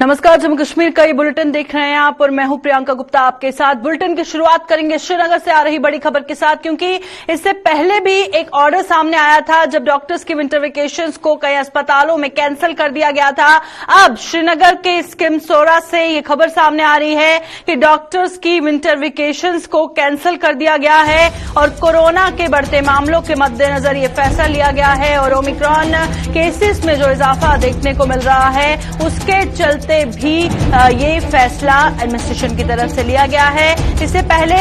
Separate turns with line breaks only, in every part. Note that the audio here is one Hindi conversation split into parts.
नमस्कार, जम्मू कश्मीर का ये बुलेटिन देख रहे हैं आप और मैं हूं प्रियंका गुप्ता आपके साथ। बुलेटिन की शुरुआत करेंगे श्रीनगर से आ रही बड़ी खबर के साथ, क्योंकि इससे पहले भी एक ऑर्डर सामने आया था जब डॉक्टर्स की विंटर वेकेशंस को कई अस्पतालों में कैंसिल कर दिया गया था। अब श्रीनगर के स्किमसोरा से ये खबर सामने आ रही है कि डॉक्टर्स की विंटर वेकेशंस को कैंसिल कर दिया गया है और कोरोना के बढ़ते मामलों के मद्देनजर ये फैसला लिया गया है और ओमिक्रॉन केसेस में जो इजाफा देखने को मिल रहा है उसके चलते भी ये फैसला एडमिनिस्ट्रेशन की तरफ से लिया गया है। इससे पहले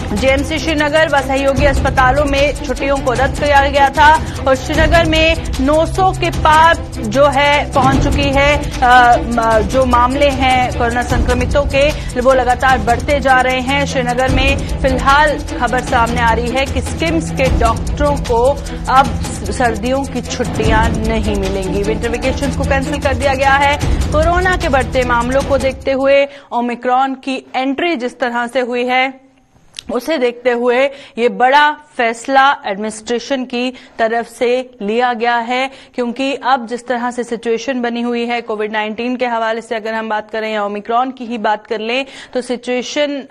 जेएमसी श्रीनगर व सहयोगी अस्पतालों में छुट्टियों को रद्द किया गया था और श्रीनगर में 900 के पार जो है पहुंच चुकी है। जो मामले हैं कोरोना संक्रमितों के वो लगातार बढ़ते जा रहे हैं। श्रीनगर में फिलहाल खबर सामने आ रही है कि स्किम्स के डॉक्टरों को अब सर्दियों की छुट्टियां नहीं मिलेंगी। विंटर वेकेशन को कैंसिल कर दिया गया है। कोरोना के बढ़ते मामलों को देखते हुए ओमिक्रॉन की एंट्री जिस तरह से हुई है उसे देखते हुए ये बड़ा फैसला एडमिनिस्ट्रेशन की तरफ से लिया गया है, क्योंकि अब जिस तरह से सिचुएशन बनी हुई है कोविड-19 के हवाले से अगर हम बात करें या ओमिक्रॉन की ही बात कर लें तो सिचुएशन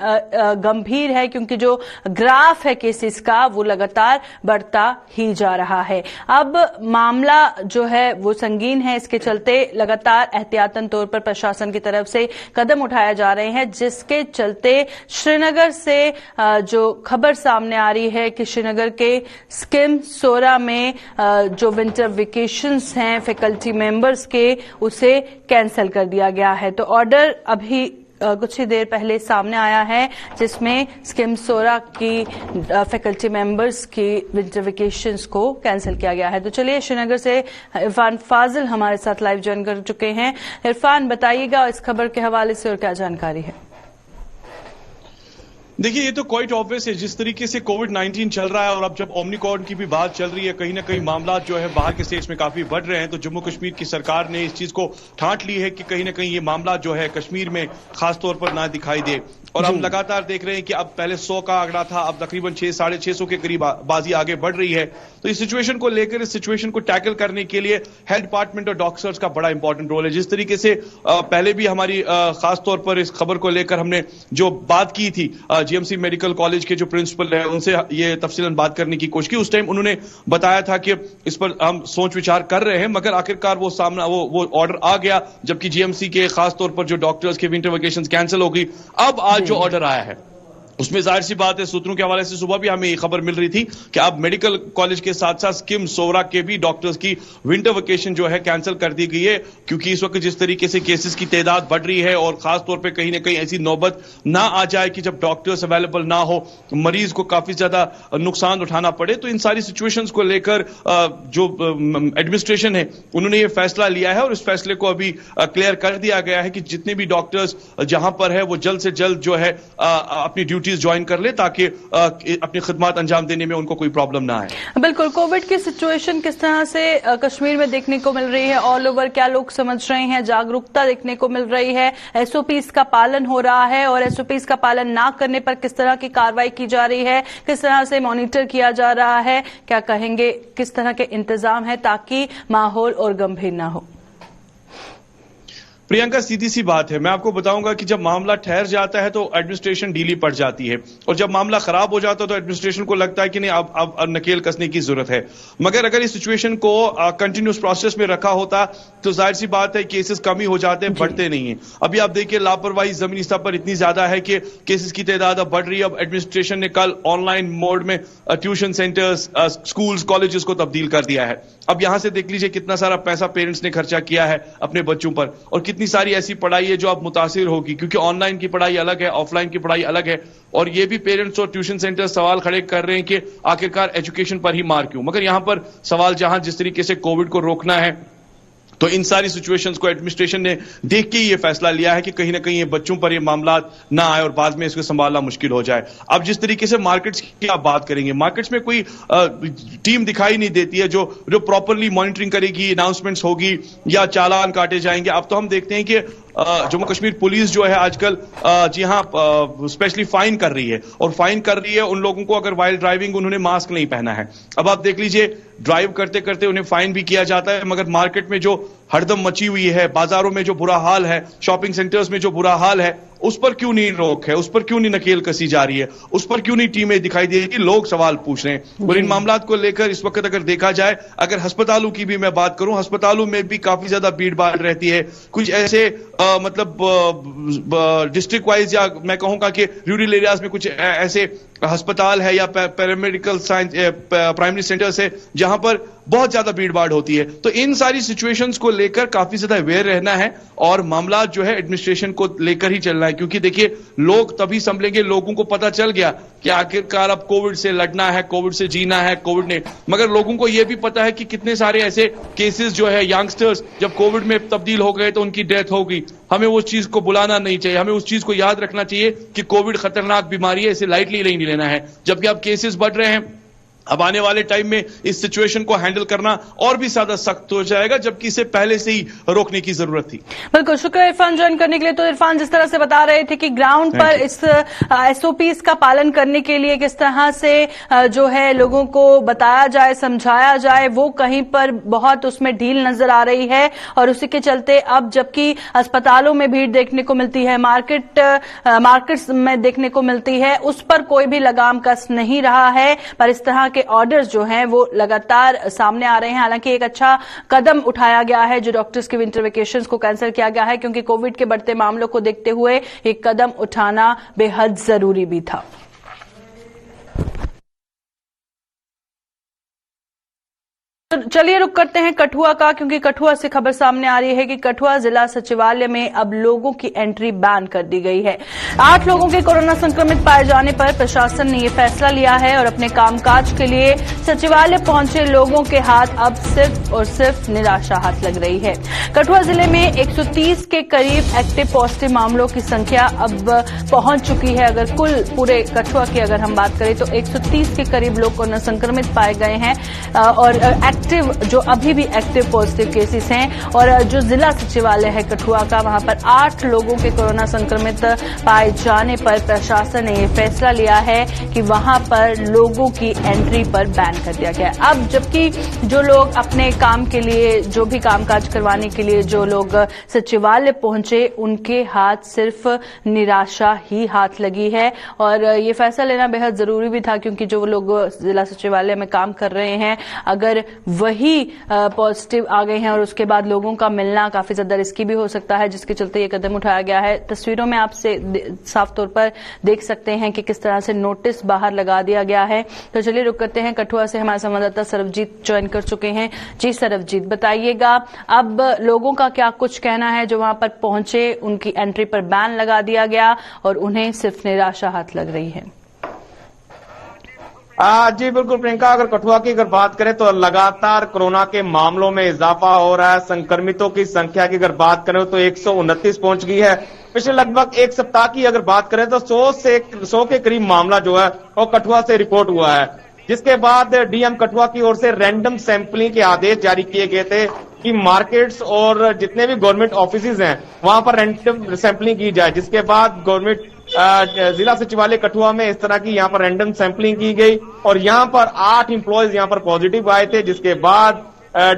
गंभीर है, क्योंकि जो ग्राफ है केसेस का वो लगातार बढ़ता ही जा रहा है। अब मामला जो है वो संगीन है, इसके चलते लगातार एहतियातन तौर पर प्रशासन की तरफ से कदम उठाए जा रहे हैं, जिसके चलते श्रीनगर से जो खबर सामने आ रही है कि श्रीनगर के स्किमसोरा में जो विंटर वेकेशंस हैं फैकल्टी मेंबर्स के उसे कैंसिल कर दिया गया है। तो ऑर्डर अभी कुछ ही देर पहले सामने आया है जिसमें स्किमसोरा की फैकल्टी मेंबर्स की विंटर वेकेशंस को कैंसिल किया गया है। तो चलिए श्रीनगर से इरफान फाजिल हमारे साथ लाइव ज्वाइन कर चुके हैं। इरफान, बताइएगा इस खबर के हवाले से और क्या जानकारी है?
देखिए, ये तो क्वाइट ऑब्वियस है जिस तरीके से कोविड-19 चल रहा है और अब जब ओमिक्रॉन की भी बात चल रही है, कहीं ना कहीं मामला जो है बाहर के स्टेट्स में काफी बढ़ रहे हैं। तो जम्मू कश्मीर की सरकार ने इस चीज को ठांट ली है कि कहीं ना कहीं ये मामला जो है कश्मीर में खासतौर पर ना दिखाई दे। और हम लगातार देख रहे हैं कि अब पहले 100 का आंकड़ा था, अब तकरीबन 600-650 के करीब बाजी आगे बढ़ रही है। तो इस सिचुएशन को लेकर, इस सिचुएशन को टैकल करने के लिए हेल्थ डिपार्टमेंट और डॉक्टर्स का बड़ा इंपॉर्टेंट रोल है। जिस तरीके से पहले भी हमारी खासतौर पर इस खबर को लेकर हमने जो बात की थी जीएमसी मेडिकल कॉलेज के जो प्रिंसिपल है उनसे ये तफसीलन बात करने की कोशिश की। उस टाइम उन्होंने बताया था कि इस पर हम सोच विचार कर रहे हैं, मगर आखिरकार वो ऑर्डर आ गया, जबकि जीएमसी के खासतौर पर जो डॉक्टर्स के विंटर वेकेशन कैंसिल हो गई। अब आज जो ऑर्डर आया है उसमें जाहिर सी बात है, सूत्रों के हवाले से सुबह भी हमें ये खबर मिल रही थी कि अब मेडिकल कॉलेज के साथ साथ स्किमसोरा के भी डॉक्टर्स की विंटर वेकेशन जो है कैंसिल कर दी गई है, क्योंकि इस वक्त जिस तरीके से केसेस की तादाद बढ़ रही है और खासतौर पे कहीं ना कहीं ऐसी नौबत ना आ जाए कि जब डॉक्टर्स अवेलेबल ना हो, मरीज को काफी ज्यादा नुकसान उठाना पड़े। तो इन सारी सिचुएशंस को लेकर जो एडमिनिस्ट्रेशन है उन्होंने ये फैसला लिया है और इस फैसले को अभी क्लियर कर दिया गया है कि जितने भी डॉक्टर्स जहां पर है वो जल्द से जल्द जो है अपनी ड्यूटी ज्वाइन कर ले, ताकि अपनी खिदमत अंजाम देने में उनको कोई प्रॉब्लम ना आए।
बिल्कुल, कोविड की सिचुएशन किस तरह से कश्मीर में देखने को मिल रही है, ऑल ओवर क्या लोग समझ रहे हैं, जागरूकता देखने को मिल रही है, एसओपीज का पालन हो रहा है और एसओपीज का पालन ना करने पर किस तरह की कार्रवाई की जा रही है, किस तरह से मॉनिटर किया जा रहा है, क्या कहेंगे, किस तरह के इंतजाम है ताकि माहौल और गंभीर ना हो?
प्रियंका, सीधी सी बात है, मैं आपको बताऊंगा कि जब मामला ठहर जाता है तो एडमिनिस्ट्रेशन ढीली पड़ जाती है और जब मामला खराब हो जाता है तो एडमिनिस्ट्रेशन को लगता है कि नहीं अब नकेल कसने की जरूरत है। मगर अगर इस सिचुएशन को कंटिन्यूस प्रोसेस में रखा होता तो जाहिर सी बात है केसेस कम ही हो जाते हैं, बढ़ते नहीं है। अभी आप देखिए लापरवाही जमीनी स्तर पर इतनी ज्यादा है कि केसेस की तादाद अब बढ़ रही है। अब एडमिनिस्ट्रेशन ने कल ऑनलाइन मोड में ट्यूशन सेंटर्स, स्कूल्स, कॉलेजेस को तब्दील कर दिया है। अब यहां से देख लीजिए कितना सारा पैसा पेरेंट्स ने खर्चा किया है अपने बच्चों पर और कितनी सारी ऐसी पढ़ाई है जो अब मुतासिर होगी, क्योंकि ऑनलाइन की पढ़ाई अलग है, ऑफलाइन की पढ़ाई अलग है। और ये भी पेरेंट्स और ट्यूशन सेंटर सवाल खड़े कर रहे हैं कि आखिरकार एजुकेशन पर ही मार क्यों। मगर यहां पर सवाल जहां जिस तरीके से कोविड को रोकना है तो इन सारी सिचुएशंस को एडमिनिस्ट्रेशन ने देख के ये फैसला लिया है कि कहीं ना कहीं ये बच्चों पर ये मामला ना आए और बाद में इसको संभालना मुश्किल हो जाए। अब जिस तरीके से मार्केट्स की आप बात करेंगे, मार्केट्स में कोई टीम दिखाई नहीं देती है जो प्रॉपरली मॉनिटरिंग करेगी, अनाउंसमेंट्स होगी या चालान काटे जाएंगे। अब तो हम देखते हैं कि जम्मू कश्मीर पुलिस जो है आजकल जी हाँ स्पेशली फाइन कर रही है, और फाइन कर रही है उन लोगों को अगर वाइल ड्राइविंग उन्होंने मास्क नहीं पहना है। अब आप देख लीजिए, ड्राइव करते करते उन्हें फाइन भी किया जाता है, मगर मार्केट में जो हड़दम मची हुई है, बाजारों में जो बुरा हाल है, शॉपिंग सेंटर्स में जो बुरा हाल है, उस पर क्यों नहीं रोक है, उस पर क्यों नहीं नकेल कसी जा रही है, उस पर क्यों नहीं टीमें दिखाई दे रही? लोग सवाल पूछ रहे हैं। और इन मामलों को लेकर इस वक्त अगर देखा जाए, अगर अस्पतालों की भी मैं बात करूं, अस्पतालों में भी काफी ज्यादा भीड़ भाड़ रहती है। कुछ ऐसे मतलब डिस्ट्रिक्ट वाइज या मैं कहूंगा कि रूरल एरियाज में कुछ ऐसे अस्पताल है या पैरामेडिकल साइंस प्राइमरी सेंटर्स है जहां पर बहुत ज्यादा भीड़ भाड़ होती है। तो इन सारी सिचुएशंस को लेकर काफी ज्यादा अवेयर रहना है और मामला जो है एडमिनिस्ट्रेशन को लेकर ही चलना है, क्योंकि देखिए लोग तभी संभलेंगे, लोगों को पता चल गया कि आखिरकार अब कोविड से लड़ना है, कोविड से जीना है, कोविड ने, मगर लोगों को यह भी पता है कि कितने सारे ऐसे केसेस जो है यंगस्टर्स जब कोविड में तब्दील हो गए तो उनकी डेथ हो गई। हमें उस चीज को बुलाना नहीं चाहिए, हमें उस चीज को याद रखना चाहिए कि कोविड खतरनाक बीमारी है, इसे लाइटली नहीं लेना है। जबकि अब केसेस बढ़ रहे हैं, अब आने वाले टाइम में इस सिचुएशन को हैंडल करना और भी ज्यादा सख्त हो जाएगा, जबकि इसे पहले से ही रोकने की जरूरत थी।
बिल्कुल, शुक्रिया इरफान ज्वाइन करने के लिए। तो इरफान, जिस तरह से बता रहे थे कि ग्राउंड पर इस एसओपीज का पालन करने के लिए किस तरह से जो है लोगों को बताया जाए, समझाया जाए, वो कहीं पर बहुत उसमें ढील नजर आ रही है। और उसी के चलते अब जबकि अस्पतालों में भीड़ देखने को मिलती है, मार्केट्स में देखने को मिलती है, उस पर कोई भी लगाम कस नहीं रहा है। पर इस तरह के ऑर्डर्स जो हैं वो लगातार सामने आ रहे हैं। हालांकि एक अच्छा कदम उठाया गया है, जो डॉक्टर्स के विंटर वेकेशंस को कैंसिल किया गया है, क्योंकि कोविड के बढ़ते मामलों को देखते हुए एक कदम उठाना बेहद जरूरी भी था। चलिए रुक करते हैं कठुआ का, क्योंकि कठुआ से खबर सामने आ रही है कि कठुआ जिला सचिवालय में अब लोगों की एंट्री बैन कर दी गई है। 8 लोगों के कोरोना संक्रमित पाए जाने पर प्रशासन ने यह फैसला लिया है और अपने कामकाज के लिए सचिवालय पहुंचे लोगों के हाथ अब सिर्फ और सिर्फ निराशा हाथ लग रही है। कठुआ जिले में 130 के करीब एक्टिव पॉजिटिव मामलों की संख्या अब पहुंच चुकी है। अगर कुल पूरे कठुआ की अगर हम बात करें तो 130 के करीब लोग कोरोना संक्रमित पाए गए हैं और एक्टिव जो अभी भी एक्टिव पॉजिटिव केसेस हैं। और जो जिला सचिवालय है कठुआ का, वहां पर 8 लोगों के कोरोना संक्रमित पाए जाने पर प्रशासन ने यह फैसला लिया है कि वहां पर लोगों की एंट्री पर बैन कर दिया गया है। अब जबकि जो लोग अपने काम के लिए, जो भी कामकाज करवाने के लिए जो लोग सचिवालय पहुंचे, उनके हाथ सिर्फ निराशा ही हाथ लगी है। और ये फैसला लेना बेहद जरूरी भी था, क्योंकि जो लोग जिला सचिवालय में काम कर रहे हैं, अगर वही पॉजिटिव आ गए हैं और उसके बाद लोगों का मिलना काफी ज्यादा रिस्की भी हो सकता है, जिसके चलते ये कदम उठाया गया है। तस्वीरों में आपसे साफ तौर पर देख सकते हैं कि किस तरह से नोटिस बाहर लगा दिया गया है। तो चलिए रुक करते हैं, कठुआ से हमारे संवाददाता सरबजीत ज्वाइन कर चुके हैं। जी सरबजीत, बताइएगा अब लोगों का क्या कुछ कहना है जो वहां पर पहुंचे, उनकी एंट्री पर बैन लगा दिया गया और उन्हें सिर्फ निराशा हाथ लग रही है।
जी बिल्कुल प्रियंका, अगर कठुआ की अगर बात करें तो लगातार कोरोना के मामलों में इजाफा हो रहा है। संक्रमितों की संख्या की अगर बात करें तो 129 पहुंच गई है। पिछले लगभग एक सप्ताह की अगर बात करें तो 100 के करीब मामला जो है वो कठुआ से रिपोर्ट हुआ है, जिसके बाद डीएम कठुआ की ओर से रैंडम सैंपलिंग के आदेश जारी किए गए थे कि मार्केट्स और जितने भी गवर्नमेंट ऑफिसेज हैं वहां पर रैंडम सैंपलिंग की जाए। जिसके बाद गवर्नमेंट जिला सचिवालय कठुआ में इस तरह की यहाँ पर रैंडम सैंपलिंग की गई और यहाँ पर 8 एम्प्लॉयज यहाँ पर पॉजिटिव आए थे, जिसके बाद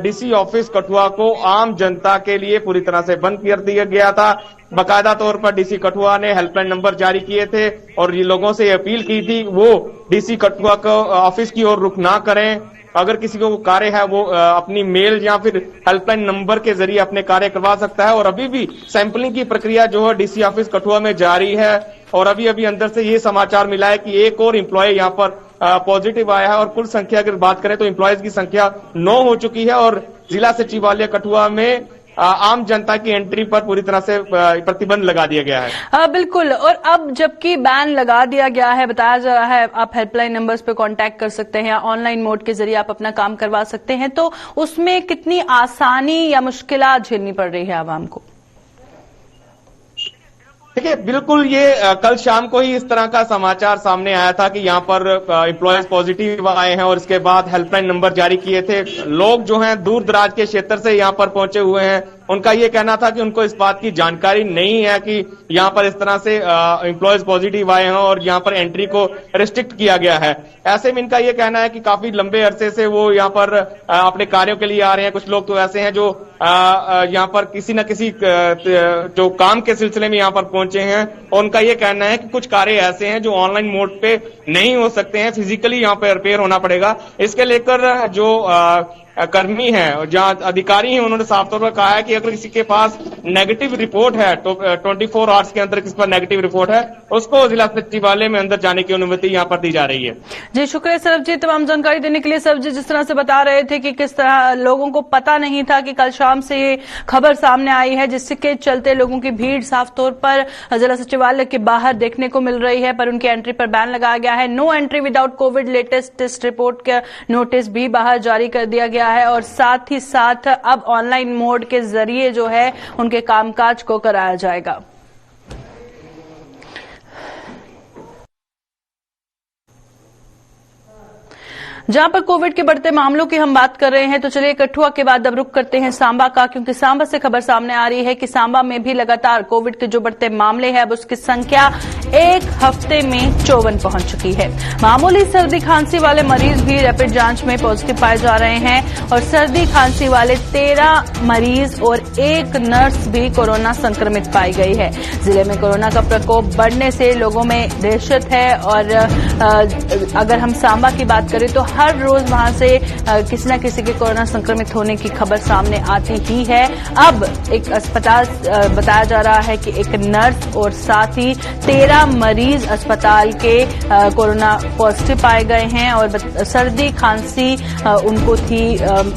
डीसी ऑफिस कठुआ को आम जनता के लिए पूरी तरह से बंद कर दिया गया था। बाकायदा तौर पर डीसी कठुआ ने हेल्पलाइन नंबर जारी किए थे और ये लोगों से अपील की थी वो डीसी कठुआ को ऑफिस की ओर रुख ना करें। अगर किसी को कार्य है वो अपनी मेल या फिर हेल्पलाइन नंबर के जरिए अपने कार्य करवा सकता है। और अभी भी सैंपलिंग की प्रक्रिया जो है डीसी ऑफिस कठुआ में जारी है और अभी अंदर से ये समाचार मिला है कि एक और एम्प्लॉय यहाँ पर पॉजिटिव आया है और कुल संख्या अगर बात करें तो एम्प्लॉयज की संख्या 9 हो चुकी है। और जिला सचिवालय कठुआ में आम जनता की एंट्री पर पूरी तरह से प्रतिबंध लगा दिया गया है।
बिल्कुल, और अब जबकि बैन लगा दिया गया है, बताया जा रहा है आप हेल्पलाइन नंबर्स पे कांटेक्ट कर सकते हैं या ऑनलाइन मोड के जरिए आप अपना काम करवा सकते हैं, तो उसमें कितनी आसानी या मुश्किलात झेलनी पड़ रही है आवाम को?
देखिए बिल्कुल, ये कल शाम को ही इस तरह का समाचार सामने आया था कि यहाँ पर एम्प्लॉयज पॉजिटिव आए हैं और इसके बाद हेल्पलाइन नंबर जारी किए थे। लोग जो हैं दूर दराज के क्षेत्र से यहाँ पर पहुंचे हुए हैं, उनका ये कहना था कि उनको इस बात की जानकारी नहीं है कि यहाँ पर इस तरह से एम्प्लॉयज पॉजिटिव आए हैं और यहाँ पर एंट्री को रिस्ट्रिक्ट किया गया है। ऐसे में इनका ये कहना है कि काफी लंबे अरसे से वो यहाँ पर अपने कार्यों के लिए आ रहे हैं। कुछ लोग तो ऐसे हैं जो यहाँ पर किसी न किसी जो काम के सिलसिले में यहाँ पर पहुंचे हैं, और उनका ये कहना है कि कुछ कार्य ऐसे हैं जो ऑनलाइन मोड पे नहीं हो सकते हैं, फिजिकली यहाँ पे अपेयर होना पड़ेगा। इसके लेकर जो कर्मी हैं, जहां अधिकारी हैं, उन्होंने साफ तौर पर कहा है कि अगर किसी के पास नेगेटिव रिपोर्ट है तो 24 आवर्स के अंदर किसी पर नेगेटिव रिपोर्ट है, उसको जिला सचिवालय में अंदर जाने की अनुमति यहाँ पर दी जा रही है।
जी शुक्रिया सरब जी, तमाम जानकारी देने के लिए। सरब जी, जिस तरह से बता रहे थे कि किस तरह लोगों को पता नहीं था कि कल शाम से ये खबर सामने आई है, जिसके चलते लोगों की भीड़ साफ तौर पर जिला सचिवालय के बाहर देखने को मिल रही है, पर उनकी एंट्री पर बैन लगाया गया है। No entry without covid latest test report का नोटिस भी बाहर जारी कर दिया गया है, और साथ ही साथ अब ऑनलाइन मोड के जरिए जो है उनके कामकाज को कराया जाएगा। जहां पर कोविड के बढ़ते मामलों की हम बात कर रहे हैं, तो चलिए कठुआ के बाद अब रुख करते हैं सांबा का, क्योंकि सांबा से खबर सामने आ रही है कि सांबा में भी लगातार कोविड के जो बढ़ते मामले हैं, अब उसकी संख्या एक हफ्ते में 54 पहुंच चुकी है। मामूली सर्दी खांसी वाले मरीज भी रैपिड जांच में पॉजिटिव पाए जा रहे हैं, और सर्दी खांसी वाले 13 मरीज और एक नर्स भी कोरोना संक्रमित पाई गई है। जिले में कोरोना का प्रकोप बढ़ने से लोगों में दहशत है, और अगर हम सांबा की बात करें तो हर रोज वहां से किसी न किसी के कोरोना संक्रमित होने की खबर सामने आती ही है। अब एक अस्पताल बताया जा रहा है कि एक नर्स और साथ ही 13 मरीज अस्पताल के कोरोना पॉजिटिव पाए गए हैं, और सर्दी खांसी उनको थी,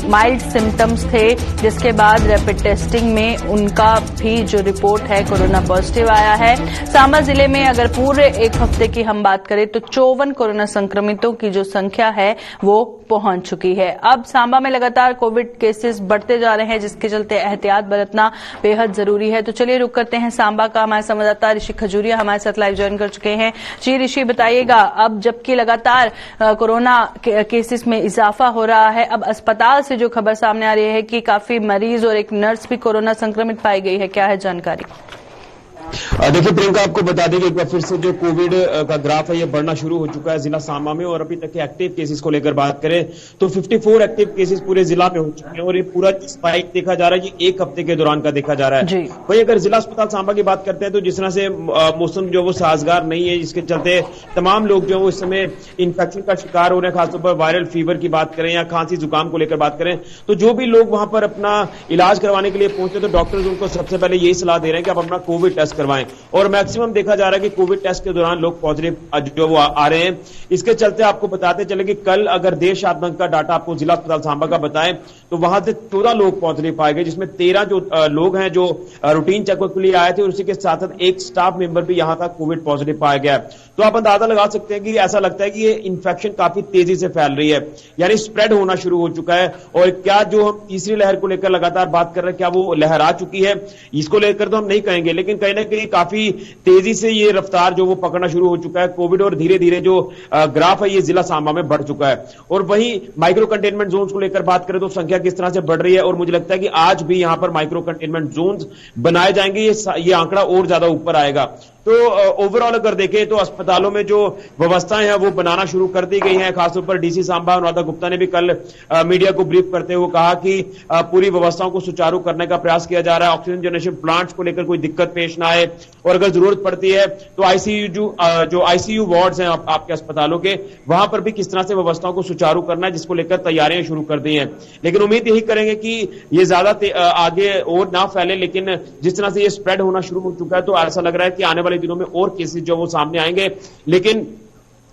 माइल्ड सिम्टम्स थे, जिसके बाद रैपिड टेस्टिंग में उनका भी जो रिपोर्ट है कोरोना पॉजिटिव आया है। सांबा जिले में अगर पूरे एक हफ्ते की हम बात करें तो 54 कोरोना संक्रमितों की जो संख्या है वो पहुंच चुकी है। अब सांबा में लगातार कोविड केसेस बढ़ते जा रहे हैं, जिसके चलते एहतियात बरतना बेहद जरूरी है। तो चलिए रुक करते हैं सांबा का। हमारे संवाददाता ऋषि खजूरिया हमारे साथ लाइव ज्वाइन कर चुके हैं। जी ऋषि, बताइएगा, अब जबकि लगातार कोरोना केसेस में इजाफा हो रहा है, अब अस्पताल से जो खबर सामने आ रही है कि काफी मरीज और एक नर्स भी कोरोना संक्रमित पाई गई है, क्या है जानकारी?
देखिए प्रियंका, आपको बता दें कि एक बार फिर से जो कोविड का ग्राफ है ये बढ़ना शुरू हो चुका है जिला सांबा में, और अभी तक के एक्टिव केसेस को लेकर बात करें तो 54 एक्टिव केसेस पूरे जिला में हो चुके हैं, और ये पूरा स्पाइक देखा जा रहा है ये एक हफ्ते के दौरान का देखा जा रहा है। वही अगर जिला अस्पताल सांबा की बात करते हैं तो जिस तरह से मौसम जो वो साजगार नहीं है, जिसके चलते तमाम लोग जो इस समय इन्फेक्शन का शिकार हो रहे हैं, खासतौर पर वायरल फीवर की बात करें या खांसी जुकाम को लेकर बात करें, तो जो भी लोग वहां पर अपना इलाज करवाने के लिए पहुंचे तो डॉक्टर्स उनको सबसे पहले यही सलाह दे रहे हैं कि आप अपना कोविड टेस्ट करवाएं, और मैक्सिमम देखा जा रहा है कि कोविड टेस्ट के दौरान लोग पॉजिटिव जो वो आ रहे हैं। इसके चलते आपको बताते चले कि कल अगर देर शाम तक का डाटा आपको जिला अस्पताल सांबा का बताएं तो वहां से 14 लोग पॉजिटिव पाए गए, जिसमें 13 जो लोग हैं जो रूटीन चेकअप के लिए आए थे, और उसी के साथ साथ एक स्टाफ मेंबर भी यहां तक कोविड पॉजिटिव पाया गया है। तो आप अंदाजा लगा सकते हैं कि ऐसा लगता है कि ये इन्फेक्शन काफी तेजी से फैल रही है, यानी स्प्रेड होना शुरू हो चुका है। और क्या जो हम तीसरी लहर को लेकर लगातार बात कर रहे हैं, क्या वो लहर आ चुकी है, इसको लेकर तो हम नहीं कहेंगे, लेकिन कहीं ना कहीं काफी तेजी से ये रफ्तार जो वो पकड़ना शुरू हो चुका है कोविड, और धीरे धीरे जो ग्राफ है ये जिला सांबा में बढ़ चुका है। और वहीं माइक्रो कंटेनमेंट जोन्स को लेकर बात करें तो संख्या किस तरह से बढ़ रही है, और मुझे लगता है कि आज भी यहां पर माइक्रो कंटेनमेंट जोन्स बनाए जाएंगे, ये आंकड़ा और ज्यादा ऊपर आएगा। तो ओवरऑल अगर देखें तो अस्पतालों में जो व्यवस्थाएं हैं वो बनाना शुरू कर दी गई हैं। खासतौर पर डीसी सांबा अनुराधा गुप्ता ने भी कल मीडिया को ब्रीफ करते हुए कहा कि पूरी व्यवस्थाओं को सुचारू करने का प्रयास किया जा रहा है, ऑक्सीजन जनरेशन प्लांट्स को लेकर कोई दिक्कत पेश ना आए, और अगर जरूरत पड़ती है तो आईसीयू वार्ड्स हैं आपके अस्पतालों के, वहां पर भी किस तरह से व्यवस्थाओं को सुचारू करना है, जिसको लेकर तैयारियां शुरू कर दी हैं। लेकिन उम्मीद यही करेंगे कि ये ज्यादा आगे और ना फैले, लेकिन जिस तरह से ये स्प्रेड होना शुरू हो चुका है तो ऐसा लग रहा है कि आने वाले दिनों में और केसेस जो वो सामने आएंगे। लेकिन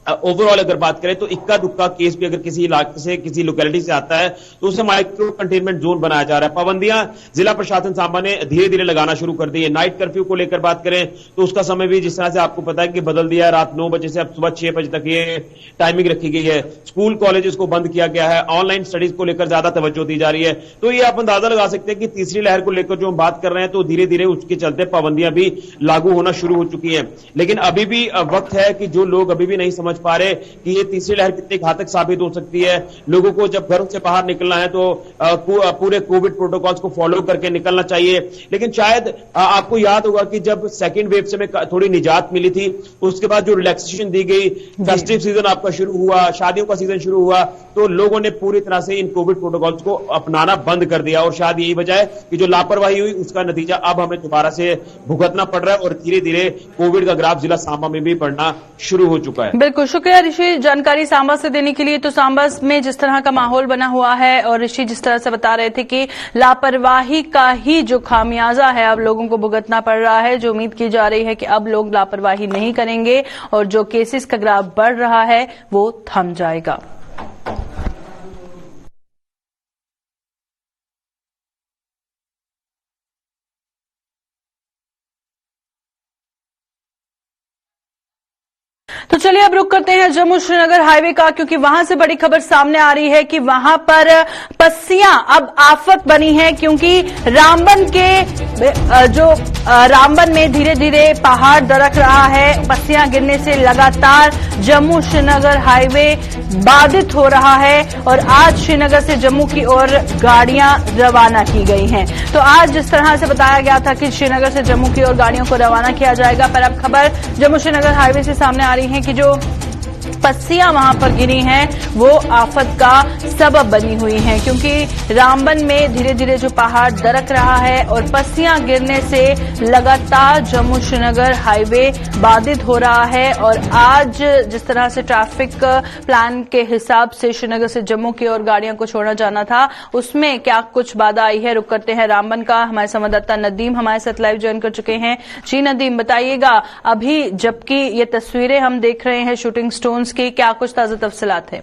ओवरऑल अगर बात करें तो इक्का दुक्का केस भी अगर किसी इलाके से किसी लोकेलिटी से आता है तो उसे माइक्रो कंटेनमेंट जोन बनाया जा रहा है। पाबंदियां जिला प्रशासन सांबा ने धीरे धीरे लगाना शुरू कर दी है। नाइट कर्फ्यू को लेकर बात करें तो उसका समय भी जिस तरह से आपको पता है कि बदल दिया है, रात 9 बजे से अब सुबह 6 बजे तक ये टाइमिंग रखी गई है। स्कूल कॉलेजेस को बंद किया गया है, ऑनलाइन स्टडीज को लेकर ज्यादा तवज्जो दी जा रही है। तो ये आप अंदाजा लगा सकते हैं कि तीसरी लहर को लेकर जो हम बात कर रहे हैं तो धीरे धीरे उसके चलते पाबंदियां भी लागू होना शुरू हो चुकी है। लेकिन अभी भी वक्त है कि जो लोग अभी भी नहीं समझ पा रहे कि ये तीसरी लहर कितनी घातक साबित हो सकती है। लोगों को जब घरों से बाहर निकलना है तो पूरे कोविड प्रोटोकॉल्स को फॉलो करके निकलना चाहिए। लेकिन शायद आपको याद होगा कि जब सेकेंड वेव से थोड़ी निजात मिली थी, उसके बाद जो रिलैक्सेशन दी गई, फेस्टिव सीजन आपका शुरू हुआ, शादियों का सीजन शुरू हुआ, तो लोगों ने पूरी तरह से इन कोविड प्रोटोकॉल्स को अपनाना बंद कर दिया। और शायद यही वजह है कि जो लापरवाही हुई उसका नतीजा अब हमें दोबारा से भुगतना पड़ रहा है और धीरे धीरे कोविड का ग्राफ जिला सांबा में भी बढ़ना शुरू हो चुका है।
बिल्कुल, शुक्रिया ऋषि जानकारी सांबा से देने के लिए। तो सांबा में जिस तरह का माहौल बना हुआ है और ऋषि जिस तरह से बता रहे थे कि लापरवाही का ही जो खामियाजा है अब लोगों को भुगतना पड़ रहा है, जो उम्मीद की जा रही है कि अब लोग लापरवाही नहीं करेंगे और जो केसेस का ग्राफ बढ़ रहा है वो थम जाएगा। तो चलिए अब रुक करते हैं जम्मू श्रीनगर हाईवे का, क्योंकि वहां से बड़ी खबर सामने आ रही है कि वहां पर पस्सियां अब आफत बनी है, क्योंकि रामबन में धीरे धीरे पहाड़ दरक रहा है। पस्सियां गिरने से लगातार जम्मू श्रीनगर हाईवे बाधित हो रहा है और आज श्रीनगर से जम्मू की ओर गाड़ियां रवाना की गई हैं। तो आज जिस तरह से बताया गया था कि श्रीनगर से जम्मू की ओर गाड़ियों को रवाना किया जाएगा, पर अब खबर जम्मू श्रीनगर हाईवे से सामने आ रही है कि जो पस्सियां वहां पर गिरी हैं वो आफत का सबब बनी हुई हैं, क्योंकि रामबन में धीरे धीरे जो पहाड़ दरक रहा है और पस्सियां गिरने से लगातार जम्मू श्रीनगर हाईवे बाधित हो रहा है। और आज जिस तरह से ट्रैफिक प्लान के हिसाब से श्रीनगर से जम्मू की ओर गाड़ियों को छोड़ा जाना था, उसमें क्या कुछ बाधा आई है। रुक करते हैं रामबन का। हमारे संवाददाता नदीम हमारे साथ लाइव ज्वाइन कर चुके हैं। जी नदीम, बताइएगा, अभी जबकि ये तस्वीरें हम देख रहे हैं शूटिंग स्टोन्स की, क्या कुछ ताजा तफसीलात है?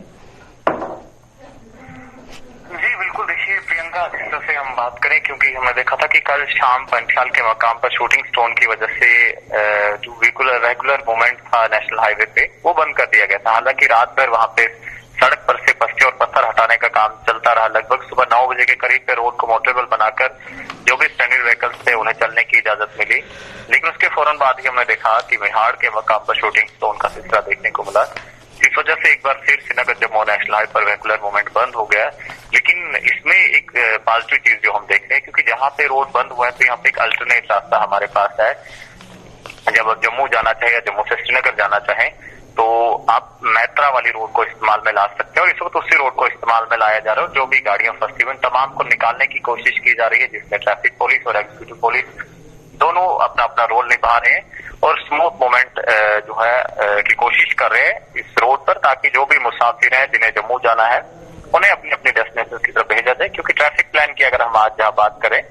जी बिल्कुल, देखिए प्रियंका, जिस तरह से हम बात करें, क्योंकि हमने देखा था कि कल शाम पंचाल के मकाम पर शूटिंग स्टोन की वजह से जो रेगुलर मूवमेंट था नेशनल हाईवे पे वो बंद कर दिया गया था। हालांकि रात भर वहां पे सड़क पर से पस्ते और पत्थर हटाने का काम चलता रहा। लगभग सुबह 9 बजे के करीब पे रोड को मोटरेबल बनाकर जो भी स्टैंडर्ड व्हीकल्स थे उन्हें चलने की इजाजत मिली, लेकिन उसके फौरन बाद ही हमने देखा कि मिहाड़ के मकाम पर शूटिंग स्टोन का सिलसिला देखने को मिला, जिस वजह से एक बार फिर श्रीनगर जम्मू नेशनल हाईवे पर रेगुलर मूवमेंट बंद हो गया। लेकिन इसमें एक पॉजिटिव चीज जो हम देख रहे हैं, क्योंकि जहां पे रोड बंद हुआ है तो यहाँ पे एक अल्टरनेट रास्ता हमारे पास है। जब आप जम्मू जाना चाहें या जम्मू से श्रीनगर जाना चाहें तो आप मैत्रा वाली रोड को इस्तेमाल में ला सकते हैं, और इस वक्त उसी रोड को इस्तेमाल में लाया जा रहा है। जो भी गाड़ियां फंसी हुई तमाम को निकालने की कोशिश की जा रही है, जिसमें ट्रैफिक पुलिस और एग्जीक्यूटिव पुलिस दोनों अपना अपना रोल निभा रहे हैं और स्मूथ मूवमेंट जो है की कोशिश कर रहे हैं इस रोड पर, ताकि जो भी मुसाफिर हैं जिन्हें जम्मू जाना है उन्हें अपनी अपनी डेस्टिनेशन की तरफ भेजा जाए। क्योंकि ट्रैफिक प्लान की अगर हम आज जहाँ बात करें,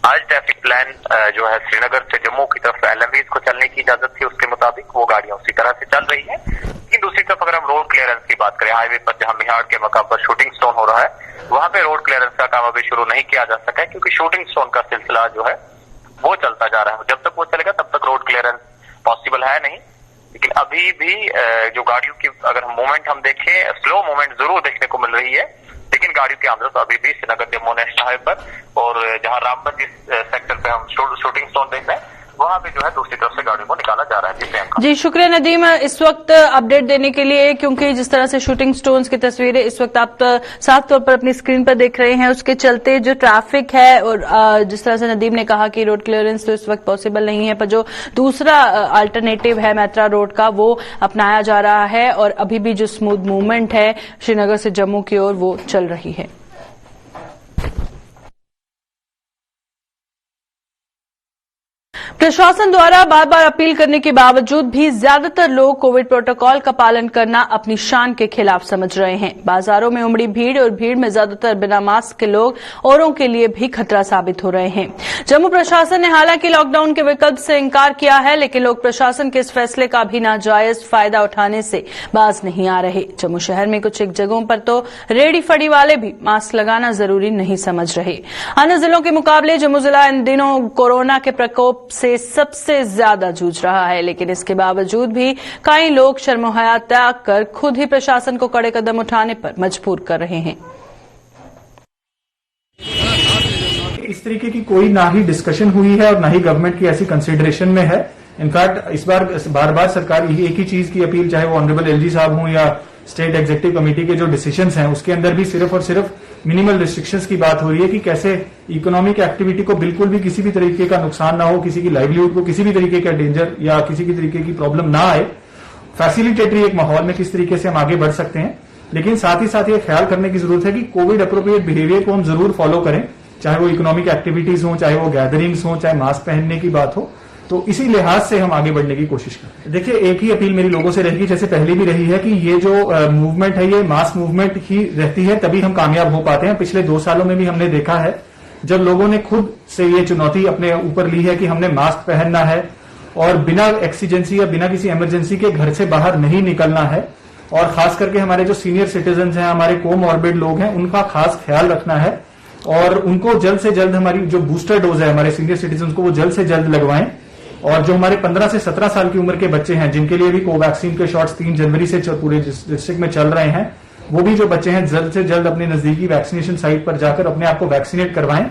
आज ट्रैफिक प्लान जो है श्रीनगर से जम्मू की तरफ एलएमवीज को चलने की इजाजत थी, उसके मुताबिक वो गाड़ियां उसी तरह से चल रही है। लेकिन दूसरी तरफ अगर हम रोड क्लियरेंस की बात करें, हाईवे पर जहां मिहाड़ के मकाम पर शूटिंग स्टोन हो रहा है, वहां पे रोड क्लियरेंस का काम अभी शुरू नहीं किया जा सका है, क्योंकि शूटिंग स्टोन का सिलसिला जो है वो चलता जा रहा है। जब तक वो चलेगा तब तक रोड क्लियरेंस पॉसिबल है नहीं। लेकिन अभी भी जो गाड़ियों की अगर हम मूवमेंट हम देखें, स्लो मूवमेंट जरूर देखने को मिल रही है, लेकिन गाड़ियों की आमदनी तो अभी भी श्रीनगर जम्मू नेशनल हाईवे पर और जहां रामबन जिस सेक्टर पे हम शूटिंग स्टोन देख रहे हैं वहां पे जो है दूसरी तरफ से गाड़ियों को निकाला जा रहा है।
जी शुक्रिया नदीम इस वक्त अपडेट देने के लिए, क्योंकि जिस तरह से शूटिंग स्टोन्स की तस्वीरें इस वक्त आप साफ तौर पर अपनी स्क्रीन पर देख रहे हैं, उसके चलते जो ट्रैफिक है और जिस तरह से नदीम ने कहा कि रोड क्लियरेंस तो इस वक्त पॉसिबल नहीं है, पर जो दूसरा अल्टरनेटिव है मैत्रा रोड का वो अपनाया जा रहा है और अभी भी जो स्मूथ मूवमेंट है श्रीनगर से जम्मू की ओर वो चल रही है। प्रशासन द्वारा बार बार अपील करने के बावजूद भी ज्यादातर लोग कोविड प्रोटोकॉल का पालन करना अपनी शान के खिलाफ समझ रहे हैं। बाजारों में उमड़ी भीड़ और भीड़ में ज्यादातर बिना मास्क के लोग औरों के लिए भी खतरा साबित हो रहे हैं। जम्मू प्रशासन ने हालांकि लॉकडाउन के विकल्प से इंकार किया है, लेकिन लोग प्रशासन के इस फैसले का भी नाजायज फायदा उठाने से बाज नहीं आ रहे। जम्मू शहर में कुछ एक जगहों पर तो रेडी फड़ी वाले भी मास्क लगाना जरूरी नहीं समझ रहे। अन्य जिलों के मुकाबले जम्मू जिला इन दिनों कोरोना के प्रकोप से सबसे ज्यादा जूझ रहा है, लेकिन इसके बावजूद भी कई लोग शर्म-ओ-हया त्याग कर खुद ही प्रशासन को कड़े कदम उठाने पर मजबूर कर रहे हैं।
इस तरीके की कोई ना ही डिस्कशन हुई है और ना ही गवर्नमेंट की ऐसी कंसिडरेशन में है इनफैक्ट इस बार बार बार सरकार एक ही चीज की अपील, चाहे वो ऑनरेबल एलजी साहब हों या स्टेट एग्जीक्यूटिव कमेटी के जो डिसीजंस हैं, उसके अंदर भी सिर्फ और सिर्फ मिनिमल रिस्ट्रिक्शंस की बात हो रही है कि कैसे इकोनॉमिक एक्टिविटी को बिल्कुल भी किसी भी तरीके का नुकसान ना हो, किसी की लाइवलीहुड को किसी भी तरीके का डेंजर या किसी भी तरीके की प्रॉब्लम ना आए, फैसिलिटेटरी एक माहौल में किस तरीके से हम आगे बढ़ सकते हैं। लेकिन साथ ही साथ ये ख्याल करने की जरूरत है कि कोविड अप्रोप्रिएट बिहेवियर को हम जरूर फॉलो करें, चाहे वो इकोनॉमिक एक्टिविटीज हो, चाहे वो गैदरिंग्स हो, चाहे मास्क पहनने की बात हो। तो इसी लिहाज से हम आगे बढ़ने की कोशिश करें। देखिए, एक ही अपील मेरी लोगों से रहेगी, जैसे पहले भी रही है, कि ये जो मूवमेंट है ये मास मूवमेंट ही रहती है, तभी हम कामयाब हो पाते हैं। पिछले 2 सालों में भी हमने देखा है, जब लोगों ने खुद से ये चुनौती अपने ऊपर ली है कि हमने मास्क पहनना है और बिना एक्सीजेंसी या बिना किसी इमरजेंसी के घर से बाहर नहीं निकलना है, और खास करके हमारे जो सीनियर सिटीजन हैं, हमारे कोमॉर्बिड लोग हैं, उनका खास ख्याल रखना है और उनको जल्द से जल्द हमारी जो बूस्टर डोज है हमारे सीनियर सिटीजन को वो जल्द से जल्द लगवाएं। और जो हमारे 15 से 17 साल की उम्र के बच्चे हैं, जिनके लिए भी कोवैक्सीन के शॉट्स 3 जनवरी से पूरे डिस्ट्रिक्ट में चल रहे हैं, वो भी जो बच्चे हैं जल्द से जल्द अपने नजदीकी वैक्सीनेशन साइट पर जाकर अपने आप को वैक्सीनेट करवाएं।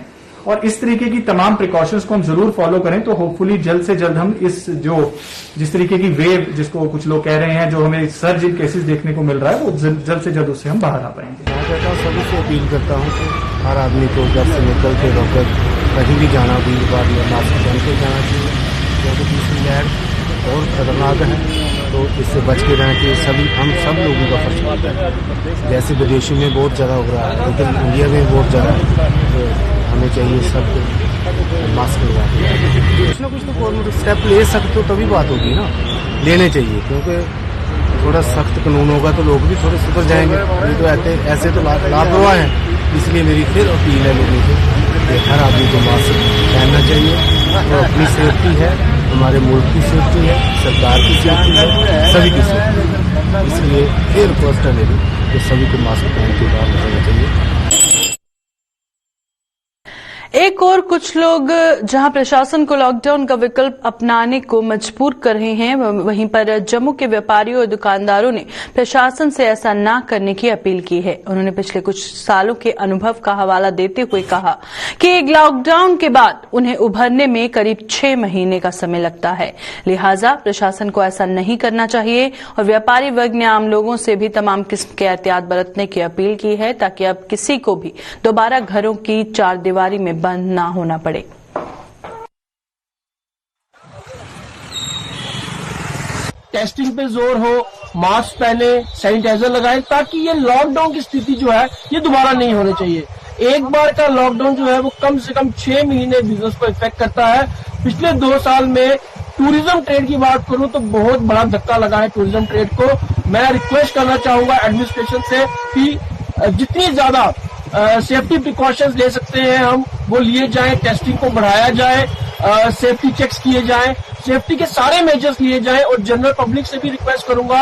और इस तरीके की तमाम प्रिकॉशंस को हम जरूर फॉलो करें, तो होपफुली जल्द से जल्द हम जिस तरीके की वेव, जिसको कुछ लोग कह रहे हैं, जो हमें सर्ज इन केसेस देखने को मिल रहा है, वो जल्द से जल्द उससे हम बाहर आ पाएंगे।
मैं कहता हूँ, सभी से अपील करता हूँ कि हर आदमी को घर से निकल के वक्त कहीं भी जाना, भी बार मास्क पहन के जाना चाहिए, क्योंकि दूसरी लहर और खतरनाक है। तो इससे बच के रहना चाहिए। हम सब लोगों का फर्ज बनता है। जैसे विदेशों में बहुत ज़्यादा हो रहा है, लेकिन इंडिया में बहुत ज़्यादा है, तो हमें चाहिए सबको मास्क लगा के कुछ ना कुछ तो गवर्नमेंट स्टेप ले सकते, तो तभी बात होगी ना, लेने चाहिए। क्योंकि थोड़ा सख्त कानून होगा तो लोग भी थोड़े सुधर जाएंगे। ये तो ऐसे तो लापरवाह हैं। इसलिए मेरी फिर अपील है लोगों से कि हर आदमी को मास्क पहनना चाहिए। तो अपनी सेफ्टी है, हमारे मुल्क की सेफ्टी है, सरकार की सेफ्टी है, सभी की सेफ्टी है। इसलिए फिर रिक्वेस्ट है मेरी कि सभी को मास्क पहन के बाहर निकलना चाहिए।
एक और कुछ लोग जहां प्रशासन को लॉकडाउन का विकल्प अपनाने को मजबूर कर रहे हैं, वहीं पर जम्मू के व्यापारियों और दुकानदारों ने प्रशासन से ऐसा न करने की अपील की है। उन्होंने पिछले कुछ सालों के अनुभव का हवाला देते हुए कहा कि एक लॉकडाउन के बाद उन्हें उभरने में करीब 6 महीने का समय लगता है। लिहाजा प्रशासन को ऐसा नहीं करना चाहिए और व्यापारी वर्ग ने आम लोगों से भी तमाम किस्म के एहतियात बरतने की अपील की है, ताकि अब किसी को भी दोबारा घरों की चारदीवारी में बंद ना होना पड़े।
टेस्टिंग पे जोर हो, मास्क पहने, सैनिटाइजर लगाएं, ताकि ये लॉकडाउन की स्थिति जो है ये दोबारा नहीं होनी चाहिए। एक बार का लॉकडाउन जो है वो कम से कम 6 महीने बिजनेस को इफेक्ट करता है। पिछले 2 साल में टूरिज्म ट्रेड की बात करूं तो बहुत बड़ा धक्का लगा है टूरिज्म ट्रेड को। मैं रिक्वेस्ट करना चाहूंगा एडमिनिस्ट्रेशन से कि जितनी ज्यादा सेफ्टी प्रिकॉशंस ले सकते हैं हम वो लिए जाएं, टेस्टिंग को बढ़ाया जाए, सेफ्टी चेक्स किए जाएं, सेफ्टी के सारे मेजर्स लिए जाएं। और जनरल पब्लिक से भी रिक्वेस्ट करूंगा,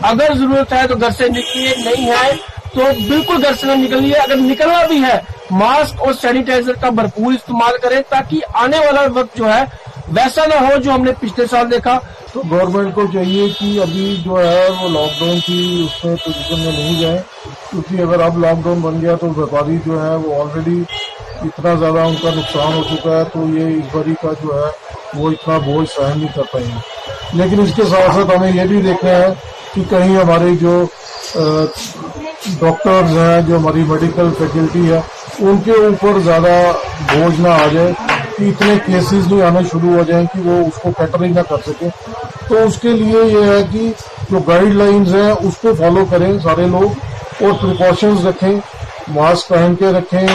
अगर जरूरत है तो घर से निकलिए, नहीं है तो बिल्कुल घर से न निकलिए। अगर निकलना भी है, मास्क और सैनिटाइजर का भरपूर इस्तेमाल करें, ताकि आने वाला वक्त जो है वैसा ना हो जो हमने पिछले साल देखा।
तो गवर्नमेंट को चाहिए कि अभी जो है वो लॉकडाउन की उसमें पोजीशन में नहीं जाए, क्योंकि अगर अब लॉकडाउन बन गया तो व्यापारी जो है वो ऑलरेडी इतना ज्यादा उनका नुकसान हो चुका है, तो ये इस बारी का जो है वो इतना बोझ सहन नहीं कर पाएंगे। लेकिन इसके साथ साथ हमें ये भी देखना है कि कहीं हमारे जो डॉक्टर्स हैं, जो हमारी मेडिकल फैकल्टी है, उनके ऊपर ज्यादा बोझ ना आ जाए कि इतने केसेस नहीं आने शुरू हो जाएं कि वो उसको कैटरिंग ना कर सके। तो उसके लिए ये है कि जो गाइडलाइंस हैं उसको फॉलो करें सारे लोग और प्रिकॉशंस रखें, मास्क पहन के रखें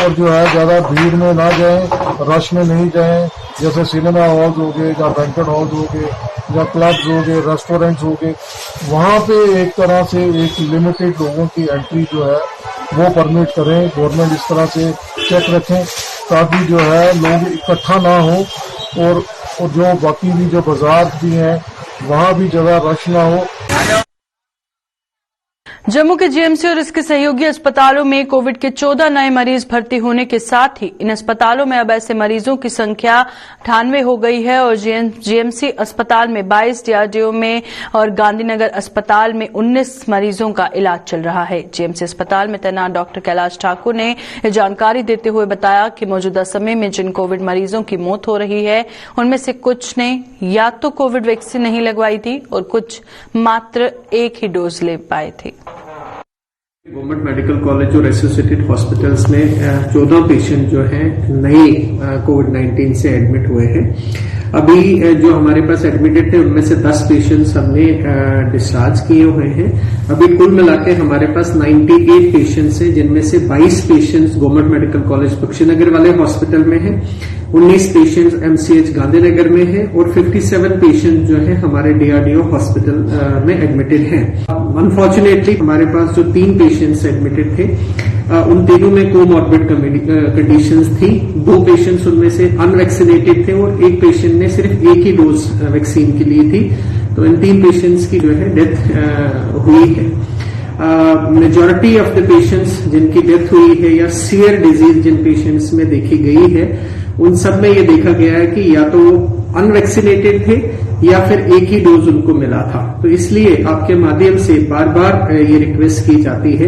और जो है ज्यादा भीड़ में ना जाएं, रश में नहीं जाएं। जैसे सिनेमा हॉल्स हो गए या बैंक्वेट हॉल्स हो गए या क्लब्स हो गए, रेस्टोरेंट्स हो गए, वहां पे एक तरह से एक लिमिटेड लोगों की एंट्री जो है वो परमिट करें। गवर्नमेंट इस तरह से चेक रखें ताकि जो है लोग इकट्ठा ना हो और जो बाकी भी जो बाजार भी हैं वहां भी ज्यादा रश ना हो।
जम्मू के जीएमसी और इसके सहयोगी अस्पतालों में कोविड के 14 नए मरीज भर्ती होने के साथ ही इन अस्पतालों में अब ऐसे मरीजों की संख्या 98 हो गई है और जीएमसी अस्पताल में 22, डीआरडीओ में और गांधीनगर अस्पताल में 19 मरीजों का इलाज चल रहा है। जीएमसी अस्पताल में तैनात डॉक्टर कैलाश ठाकुर ने यह जानकारी देते हुए बताया कि मौजूदा समय में जिन कोविड मरीजों की मौत हो रही है उनमें से कुछ ने या तो कोविड वैक्सीन नहीं लगवाई थी और कुछ मात्र एक ही डोज ले पाए थे।
गवर्नमेंट मेडिकल कॉलेज और एसोसिएटेड हॉस्पिटल्स में 14 पेशेंट जो हैं नए कोविड-19 से एडमिट हुए हैं। अभी जो हमारे पास एडमिटेड थे उनमें से 10 पेशेंट्स हमने डिस्चार्ज किए हुए हैं। अभी कुल मिला के हमारे पास 98 पेशेंट्स हैं, जिनमें से 22 patients government medical college Bakshi Nagar वाले हॉस्पिटल में हैं, 19 पेशेंट्स एमसीएच गांधीनगर में हैं और 57 पेशेंट जो है हमारे डीआरडीओ हॉस्पिटल में एडमिटेड हैं। अनफॉर्चुनेटली हमारे पास जो 3 पेशेंट्स एडमिटेड थे उन तीनों में कोमॉर्बिड कंडीशंस थी। 2 पेशेंट्स उनमें से अनवैक्सीनेटेड थे और एक पेशेंट ने सिर्फ एक ही डोज वैक्सीन की ली थी। तो इन 3 पेशेंट्स की जो है डेथ हुई है। मेजॉरिटी ऑफ द पेशेंट्स जिनकी डेथ हुई है या सीवियर डिजीज जिन पेशेंट्स में देखी गई है उन सब में ये देखा गया है कि या तो वो अनवैक्सीनेटेड थे या फिर एक ही डोज उनको मिला था। तो इसलिए आपके माध्यम से बार बार ये रिक्वेस्ट की जाती है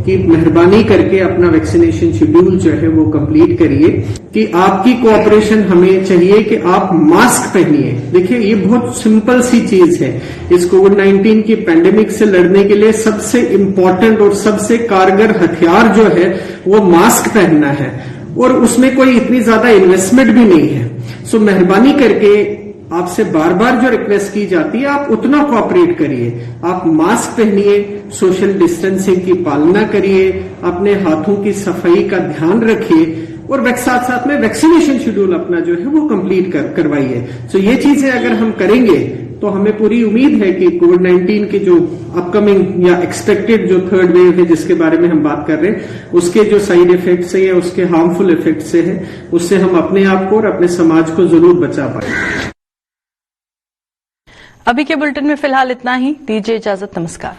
कि मेहरबानी करके अपना वैक्सीनेशन शेड्यूल जो है वो कंप्लीट करिए। कि आपकी कोऑपरेशन हमें चाहिए कि आप मास्क पहनिए। देखिए ये बहुत सिंपल सी चीज है। इस कोविड-19 की पैंडेमिक से लड़ने के लिए सबसे इम्पोर्टेंट और सबसे कारगर हथियार जो है वो मास्क पहनना है और उसमें कोई इतनी ज्यादा इन्वेस्टमेंट भी नहीं है। सो मेहरबानी करके आपसे बार बार जो रिक्वेस्ट की जाती है आप उतना कोऑपरेट करिए। आप मास्क पहनिए, सोशल डिस्टेंसिंग की पालना करिए, अपने हाथों की सफाई का ध्यान रखिए और साथ साथ में वैक्सीनेशन शेड्यूल अपना जो है वो कंप्लीट करवाइए। सो ये चीजें अगर हम करेंगे तो हमें पूरी उम्मीद है कि कोविड-19 के जो अपकमिंग या एक्सपेक्टेड जो 3rd वेव है जिसके बारे में हम बात कर रहे हैं उसके जो साइड इफेक्ट्स है या उसके हार्मफुल इफेक्ट्स से है उससे हम अपने आप को और अपने समाज को जरूर बचा पाए।
अभी के बुलेटिन में फिलहाल इतना ही। दीजिए इजाजत। नमस्कार।